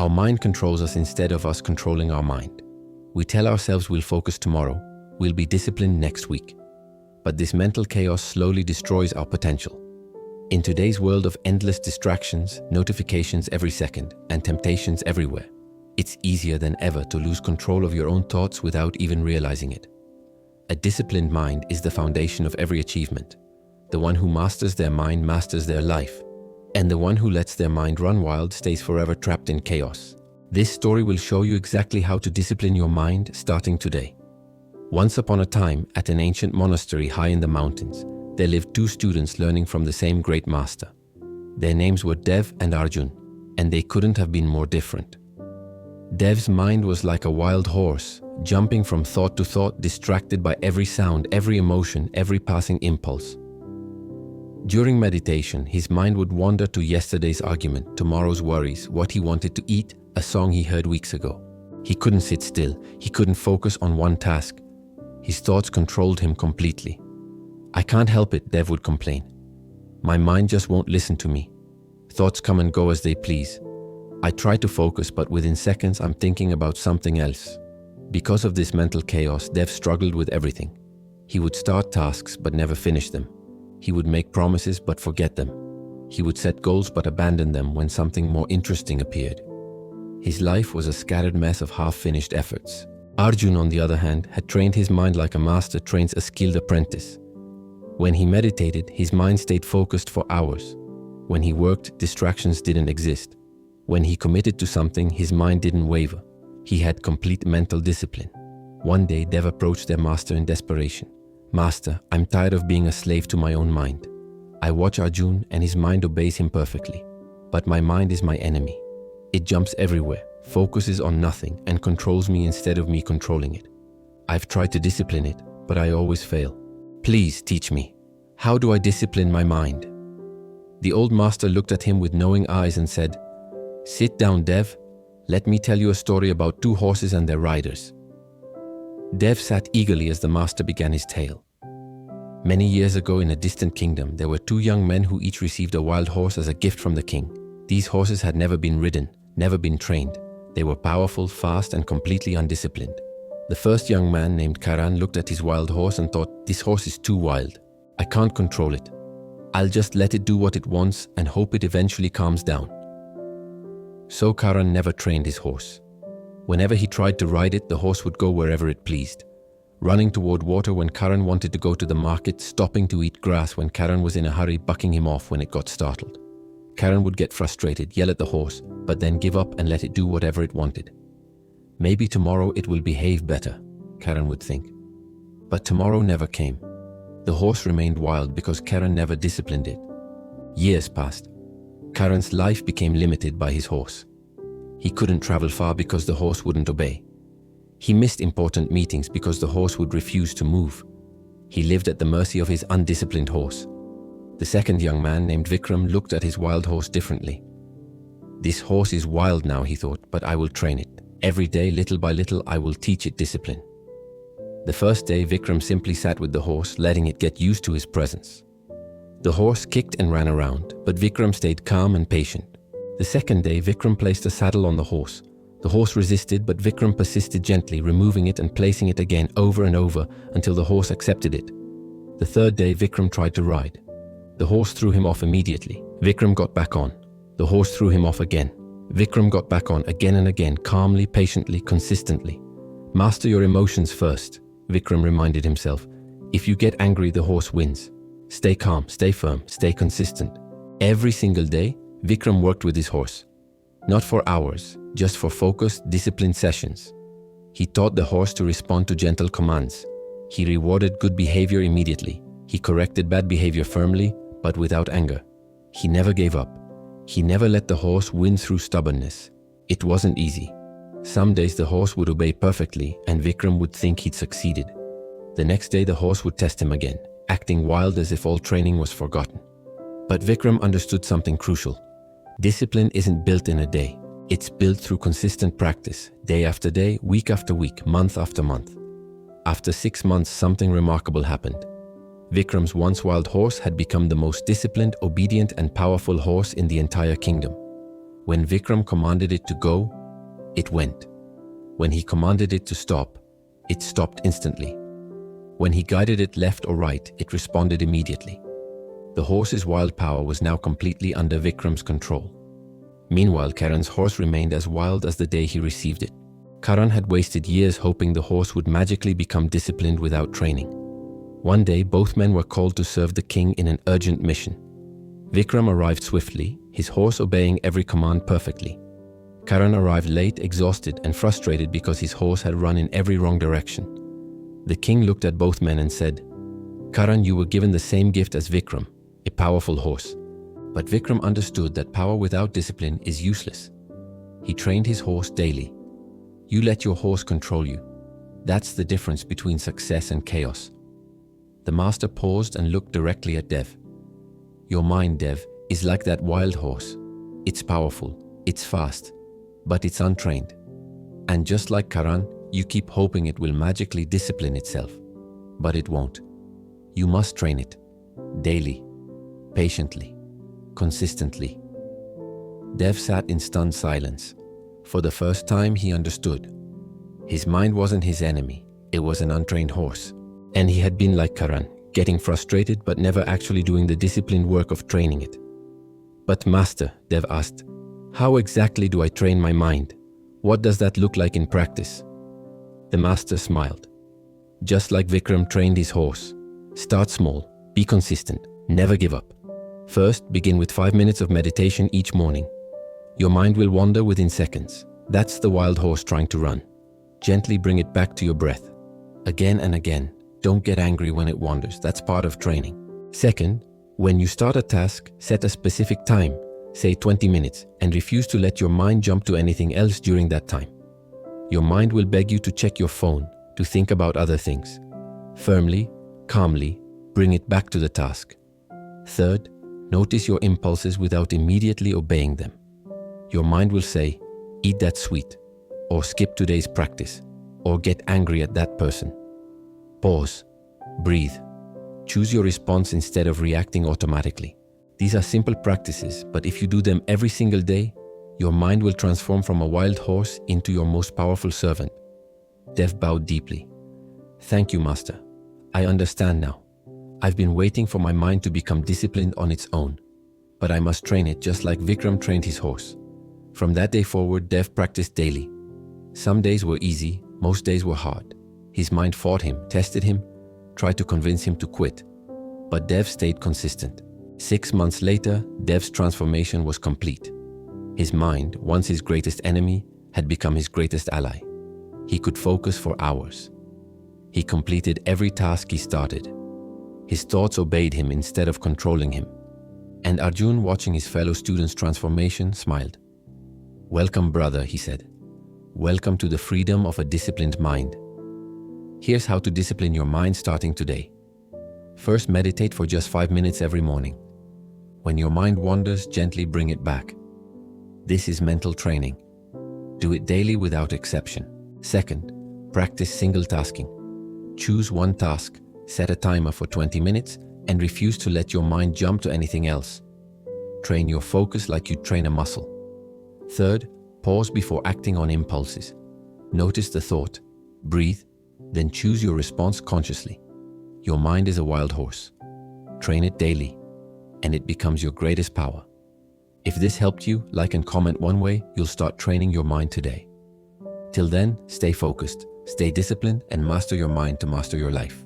Our mind controls us instead of us controlling our mind. We tell ourselves we'll focus tomorrow, we'll be disciplined next week. But this mental chaos slowly destroys our potential. In today's world of endless distractions, notifications every second, and temptations everywhere, it's easier than ever to lose control of your own thoughts without even realizing it. A disciplined mind is the foundation of every achievement. The one who masters their mind masters their life, and the one who lets their mind run wild stays forever trapped in chaos. This story will show you exactly how to discipline your mind starting today. Once upon a time, at an ancient monastery high in the mountains, there lived two students learning from the same great master. Their names were Dev and Arjun, and they couldn't have been more different. Dev's mind was like a wild horse, jumping from thought to thought, distracted by every sound, every emotion, every passing impulse. During meditation, his mind would wander to yesterday's argument, tomorrow's worries, what he wanted to eat, a song he heard weeks ago. He couldn't sit still. He couldn't focus on one task. His thoughts controlled him completely. "I can't help it," Dev would complain. "My mind just won't listen to me. Thoughts come and go as they please. I try to focus, but within seconds I'm thinking about something else." Because of this mental chaos, Dev struggled with everything. He would start tasks but never finish them. He would make promises but forget them. He would set goals but abandon them when something more interesting appeared. His life was a scattered mess of half-finished efforts. Arjun, on the other hand, had trained his mind like a master trains a skilled apprentice. When he meditated, his mind stayed focused for hours. When he worked, distractions didn't exist. When he committed to something, his mind didn't waver. He had complete mental discipline. One day, Dev approached their master in desperation. "Master, I'm tired of being a slave to my own mind. I watch Arjun and his mind obeys him perfectly. But my mind is my enemy. It jumps everywhere, focuses on nothing, and controls me instead of me controlling it. I've tried to discipline it, but I always fail. Please teach me. How do I discipline my mind?" The old master looked at him with knowing eyes and said, "Sit down, Dev. Let me tell you a story about two horses and their riders." Dev sat eagerly as the master began his tale. Many years ago, in a distant kingdom, there were two young men who each received a wild horse as a gift from the king. These horses had never been ridden, never been trained. They were powerful, fast, and completely undisciplined. The first young man, named Karan, looked at his wild horse and thought, "This horse is too wild. I can't control it. I'll just let it do what it wants and hope it eventually calms down." So Karan never trained his horse. Whenever he tried to ride it, the horse would go wherever it pleased. Running toward water when Karan wanted to go to the market, stopping to eat grass when Karan was in a hurry, bucking him off when it got startled. Karan would get frustrated, yell at the horse, but then give up and let it do whatever it wanted. Maybe tomorrow it will behave better, Karan would think. But tomorrow never came. The horse remained wild because Karan never disciplined it. Years passed. Karan's life became limited by his horse. He couldn't travel far because the horse wouldn't obey. He missed important meetings because the horse would refuse to move. He lived at the mercy of his undisciplined horse. The second young man, named Vikram, looked at his wild horse differently. "This horse is wild now," he thought, "but I will train it. Every day, little by little, I will teach it discipline." The first day, Vikram simply sat with the horse, letting it get used to his presence. The horse kicked and ran around, but Vikram stayed calm and patient. The second day, Vikram placed a saddle on the horse. The horse resisted, but Vikram persisted gently, removing it and placing it again over and over until the horse accepted it. The third day, Vikram tried to ride. The horse threw him off immediately. Vikram got back on. The horse threw him off again. Vikram got back on again and again, calmly, patiently, consistently. "Master your emotions first," Vikram reminded himself. "If you get angry, the horse wins. Stay calm, stay firm, stay consistent." Every single day, Vikram worked with his horse. Not for hours, just for focused, disciplined sessions. He taught the horse to respond to gentle commands. He rewarded good behavior immediately. He corrected bad behavior firmly, but without anger. He never gave up. He never let the horse win through stubbornness. It wasn't easy. Some days the horse would obey perfectly and Vikram would think he'd succeeded. The next day the horse would test him again, acting wild as if all training was forgotten. But Vikram understood something crucial. Discipline isn't built in a day. It's built through consistent practice, day after day, week after week, month after month. After 6 months, something remarkable happened. Vikram's once wild horse had become the most disciplined, obedient, and powerful horse in the entire kingdom. When Vikram commanded it to go, it went. When he commanded it to stop, it stopped instantly. When he guided it left or right, it responded immediately. The horse's wild power was now completely under Vikram's control. Meanwhile, Karan's horse remained as wild as the day he received it. Karan had wasted years hoping the horse would magically become disciplined without training. One day, both men were called to serve the king in an urgent mission. Vikram arrived swiftly, his horse obeying every command perfectly. Karan arrived late, exhausted and frustrated because his horse had run in every wrong direction. The king looked at both men and said, "Karan, you were given the same gift as Vikram, a powerful horse." But Vikram understood that power without discipline is useless. He trained his horse daily. You let your horse control you. That's the difference between success and chaos. The master paused and looked directly at Dev. Your mind, Dev, is like that wild horse. It's powerful, it's fast, but it's untrained. And just like Karan, you keep hoping it will magically discipline itself. But it won't. You must train it. Daily. Patiently. Consistently. Dev sat in stunned silence. For the first time, he understood. His mind wasn't his enemy. It was an untrained horse. And he had been like Karan, getting frustrated but never actually doing the disciplined work of training it. But Master, Dev asked, how exactly do I train my mind? What does that look like in practice? The master smiled. Just like Vikram trained his horse. Start small, be consistent, never give up. First, begin with 5 minutes of meditation each morning. Your mind will wander within seconds. That's the wild horse trying to run. Gently bring it back to your breath. Again and again. Don't get angry when it wanders. That's part of training. Second, when you start a task, set a specific time, say 20 minutes, and refuse to let your mind jump to anything else during that time. Your mind will beg you to check your phone, to think about other things. Firmly, calmly, bring it back to the task. Third, notice your impulses without immediately obeying them. Your mind will say, eat that sweet, or skip today's practice, or get angry at that person. Pause, breathe, choose your response instead of reacting automatically. These are simple practices, but if you do them every single day, your mind will transform from a wild horse into your most powerful servant. Dev bowed deeply. Thank you, Master. I understand now. I've been waiting for my mind to become disciplined on its own, but I must train it just like Vikram trained his horse. From that day forward, Dev practiced daily. Some days were easy, most days were hard. His mind fought him, tested him, tried to convince him to quit. But Dev stayed consistent. 6 months later, Dev's transformation was complete. His mind, once his greatest enemy, had become his greatest ally. He could focus for hours. He completed every task he started. His thoughts obeyed him instead of controlling him. And Arjun, watching his fellow student's transformation, smiled. Welcome, brother, he said. Welcome to the freedom of a disciplined mind. Here's how to discipline your mind starting today. First, meditate for just 5 minutes every morning. When your mind wanders, gently bring it back. This is mental training. Do it daily without exception. Second, practice single tasking. Choose one task, set a timer for 20 minutes, and refuse to let your mind jump to anything else. Train your focus like you train a muscle. Third, pause before acting on impulses. Notice the thought, breathe, then choose your response consciously. Your mind is a wild horse. Train it daily, and it becomes your greatest power. If this helped you, like and comment one way you'll start training your mind today. Till then, stay focused, stay disciplined, and master your mind to master your life.